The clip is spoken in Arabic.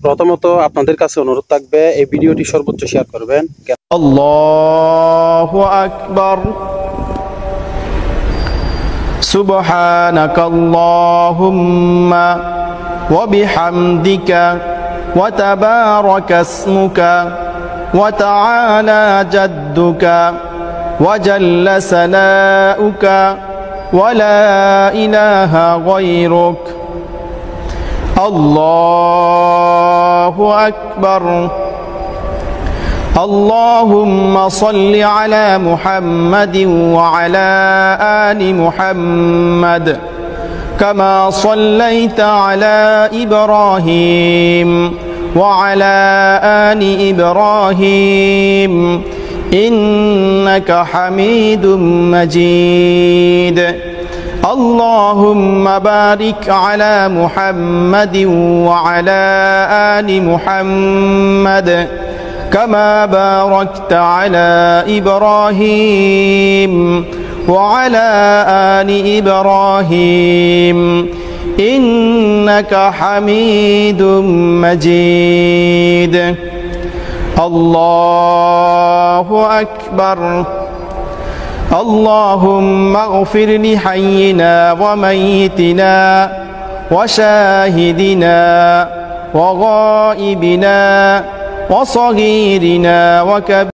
প্রথমত আপনাদের কাছে অনুরোধ থাকবে এই ভিডিওটি সর্বোচ্চ শেয়ার করবেন। আল্লাহু আকবার। সুবহানাকাল্লাহুম্মা ওয়া বিহামদিকা ওয়া তাবারাকা ইসমুকা ওয়া তাআলা জাদ্দুকা ওয়া জাল্লা সানাউকা ওয়া লা ইলাহা গায়রুক। আল্লাহু আকবার। اللهم صل على محمد وعلى آل محمد كما صليت على إبراهيم وعلى آل إبراهيم إنك حميد مجيد. اللهم بارك على محمد وعلى آل محمد كما باركت على إبراهيم وعلى آل إبراهيم إنك حميد مجيد. الله أكبر. اللهم اغفر لحينا وميتنا وشاهدنا وغائبنا وصغيرنا وكبيرنا